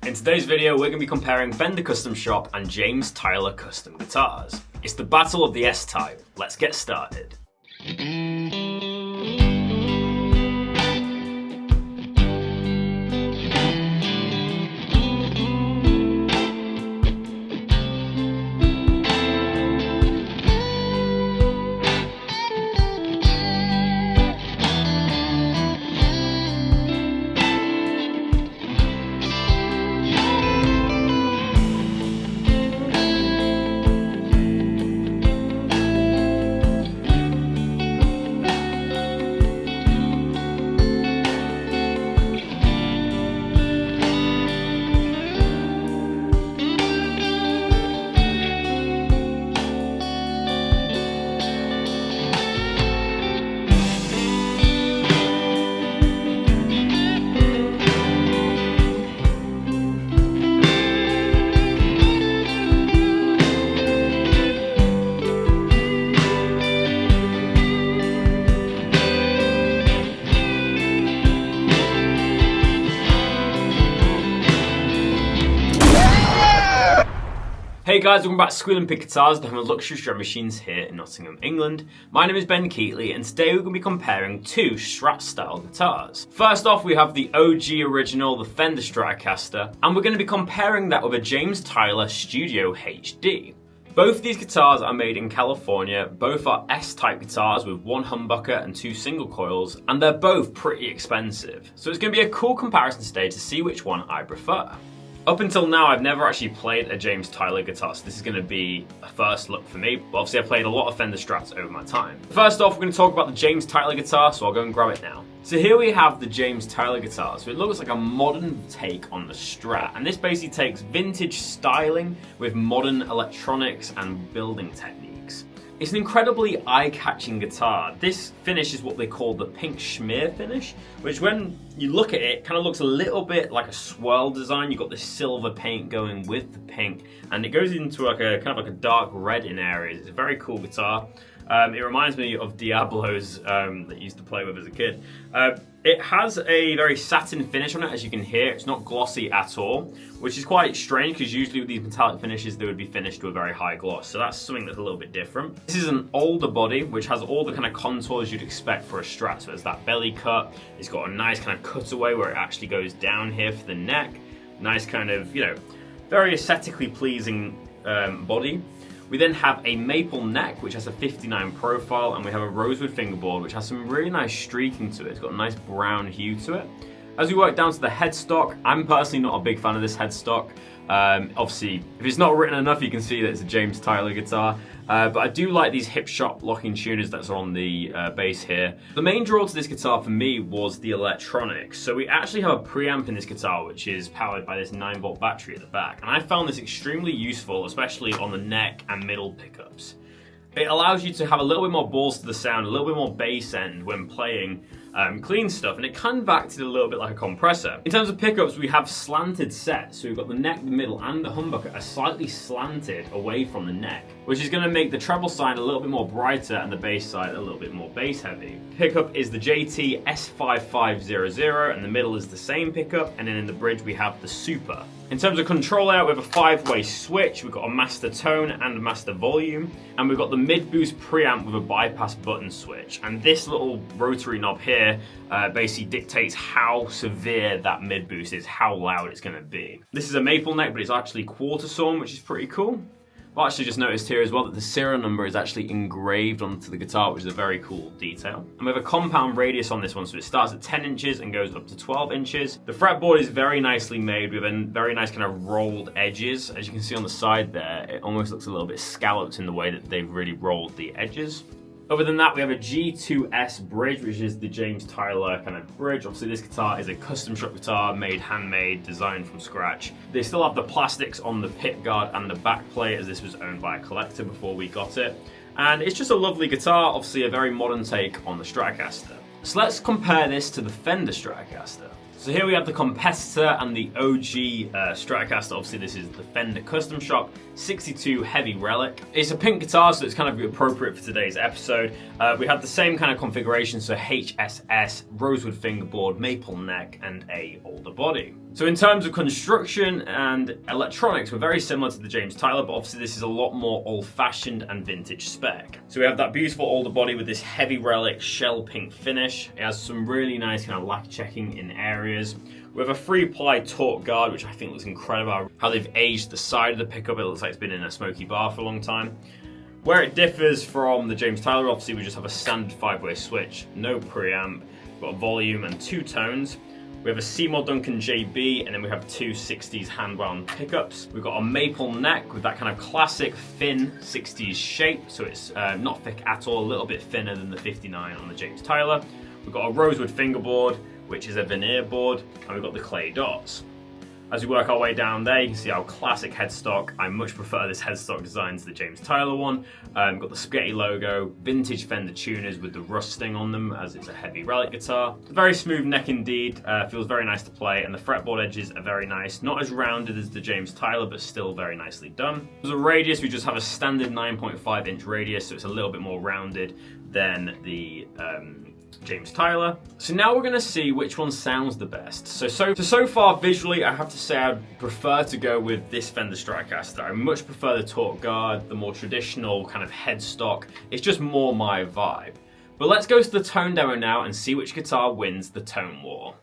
In today's video, we're going to be comparing Fender Custom Shop and James Tyler Custom Guitars. It's the battle of the S-Type. Let's get started. Hey guys, welcome back to Squealing Pig Guitars, the home of luxury drum machines here in Nottingham, England. My name is Ben Keightley, and today we're going to be comparing two Strat style guitars. First off, we have the OG original, the Fender Stratocaster, and we're going to be comparing that with a James Tyler Studio HD. Both of these guitars are made in California, both are S-type guitars with one humbucker and two single coils, and they're both pretty expensive. So it's going to be a cool comparison today to see which one I prefer. Up until now, I've never actually played a James Tyler guitar, so this is going to be a first look for me. But obviously, I've played a lot of Fender Strats over my time. First off, we're going to talk about the James Tyler guitar, so I'll go and grab it now. So here we have the James Tyler guitar. So it looks like a modern take on the Strat, and this basically takes vintage styling with modern electronics and building techniques. It's an incredibly eye-catching guitar. This finish is what they call the pink schmear finish, which when you look at it, kind of looks a little bit like a swirl design. You've got this silver paint going with the pink, and it goes into like a kind of like a dark red in areas. It's a very cool guitar. It reminds me of Diablos that you used to play with as a kid. It has a very satin finish on it, as you can hear. It's not glossy at all, which is quite strange because usually with these metallic finishes, they would be finished with a very high gloss. So that's something that's a little bit different. This is an older body, which has all the kind of contours you'd expect for a Strat. So it's that belly cut. It's got a nice kind of cutaway where it actually goes down here for the neck. Nice kind of, you know, very aesthetically pleasing body. We then have a maple neck, which has a 59 profile, and we have a rosewood fingerboard, which has some really nice streaking to it. It's got a nice brown hue to it. As we work down to the headstock, I'm personally not a big fan of this headstock. Obviously, if it's not written enough, you can see that it's a James Tyler guitar. But I do like these hip shop locking tuners that's on the bass here. The main draw to this guitar for me was the electronics. So we actually have a preamp in this guitar, which is powered by this 9-volt battery at the back. And I found this extremely useful, especially on the neck and middle pickups. It allows you to have a little bit more balls to the sound, a little bit more bass end when playing clean stuff, and it kind of acted a little bit like a compressor. In terms of pickups, we have slanted sets, so we've got the neck, the middle, and the humbucker are slightly slanted away from the neck, which is going to make the treble side a little bit more brighter and the bass side a little bit more bass heavy. Pickup is the JT S5500, and the middle is the same pickup, and then in the bridge we have the Super. In terms of control layout, we have a 5-way switch, we've got a master tone and a master volume, and we've got the mid-boost preamp with a bypass button switch. And this little rotary knob here basically dictates how severe that mid-boost is, how loud it's going to be. This is a maple neck, but it's actually quarter sawn, which is pretty cool. I've actually just noticed here as well that the serial number is actually engraved onto the guitar, which is a very cool detail. And we have a compound radius on this one, so it starts at 10 inches and goes up to 12 inches. The fretboard is very nicely made with a very nice kind of rolled edges. As you can see on the side there, it almost looks a little bit scalloped in the way that they've really rolled the edges. Other than that, we have a G2S bridge, which is the James Tyler kind of bridge. Obviously, this guitar is a custom shop guitar, made handmade, designed from scratch. They still have the plastics on the pit guard and the back plate, as this was owned by a collector before we got it. And it's just a lovely guitar, obviously a very modern take on the Stratocaster. So let's compare this to the Fender Stratocaster. So here we have the competitor and the OG Stratocaster. Obviously this is the Fender Custom Shop 62 Heavy Relic. It's a pink guitar, so it's kind of appropriate for today's episode. We have the same kind of configuration, so HSS, rosewood fingerboard, maple neck, and a older body. So in terms of construction and electronics, we're very similar to the James Tyler, but obviously this is a lot more old-fashioned and vintage spec. So we have that beautiful older body with this heavy relic shell pink finish. It has some really nice kind of lack checking in areas. We have a 3-ply torque guard, which I think looks incredible. How they've aged the side of the pickup, it looks like it's been in a smoky bar for a long time. Where it differs from the James Tyler, obviously we just have a standard 5-way switch, no preamp, we've got volume and 2 tones. We have a Seymour Duncan JB, and then we have 2 60s hand-wound pickups. We've got a maple neck with that kind of classic thin 60s shape, so it's not thick at all, a little bit thinner than the 59 on the James Tyler. We've got a rosewood fingerboard, which is a veneer board, and we've got the clay dots. As we work our way down there, you can see our classic headstock. I much prefer this headstock design to the James Tyler one. We've got the spaghetti logo, vintage Fender tuners with the rusting on them as it's a heavy relic guitar. It's a very smooth neck indeed, feels very nice to play, and the fretboard edges are very nice. Not as rounded as the James Tyler, but still very nicely done. As a radius, we just have a standard 9.5 inch radius, so it's a little bit more rounded than the James Tyler. So now we're going to see which one sounds the best. So far visually, I have to say I'd prefer to go with this Fender Stratocaster. I much prefer the torque guard, the more traditional kind of headstock. It's just more my vibe. But let's go to the tone demo now and see which guitar wins the tone war.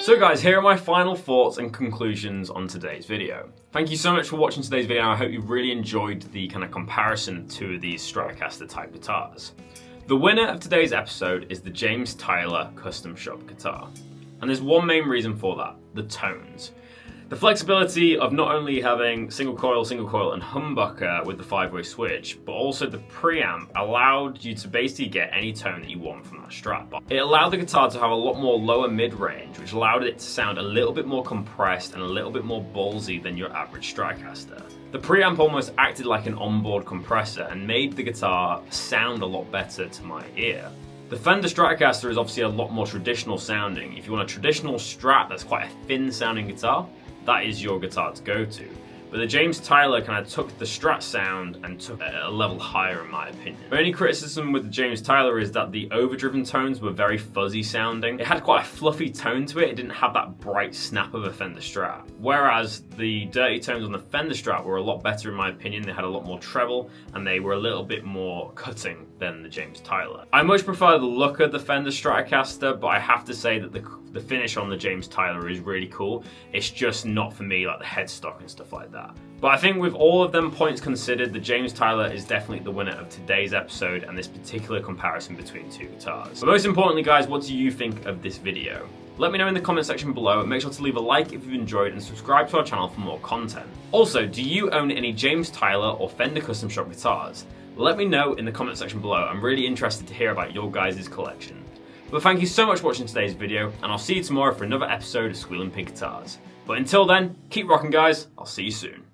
So guys, here are my final thoughts and conclusions on today's video. Thank you so much for watching today's video, and I hope you really enjoyed the kind of comparison to these Stratocaster type guitars. The winner of today's episode is the James Tyler Custom Shop guitar. And there's one main reason for that: the tones. The flexibility of not only having single coil, and humbucker with the 5-way switch, but also the preamp allowed you to basically get any tone that you want from that Strat box. It allowed the guitar to have a lot more lower mid-range, which allowed it to sound a little bit more compressed and a little bit more ballsy than your average Stratocaster. The preamp almost acted like an onboard compressor and made the guitar sound a lot better to my ear. The Fender Stratocaster is obviously a lot more traditional sounding. If you want a traditional Strat that's quite a thin sounding guitar, that is your guitar to go to. But the James Tyler kind of took the Strat sound and took it a level higher, in my opinion. My only criticism with the James Tyler is that the overdriven tones were very fuzzy sounding. It had quite a fluffy tone to it. It didn't have that bright snap of a Fender Strat. Whereas the dirty tones on the Fender Strat were a lot better, in my opinion. They had a lot more treble and they were a little bit more cutting than the James Tyler. I much prefer the look of the Fender Stratocaster, but I have to say that the finish on the James Tyler is really cool. It's just not for me, like the headstock and stuff like that. But I think with all of them points considered, the James Tyler is definitely the winner of today's episode and this particular comparison between two guitars. But most importantly guys, what do you think of this video? Let me know in the comment section below, and make sure to leave a like if you've enjoyed and subscribe to our channel for more content. Also, do you own any James Tyler or Fender Custom Shop guitars? Let me know in the comment section below. I'm really interested to hear about your guys' collection. But thank you so much for watching today's video, and I'll see you tomorrow for another episode of Squealing Pig Guitars. But until then, keep rocking guys, I'll see you soon.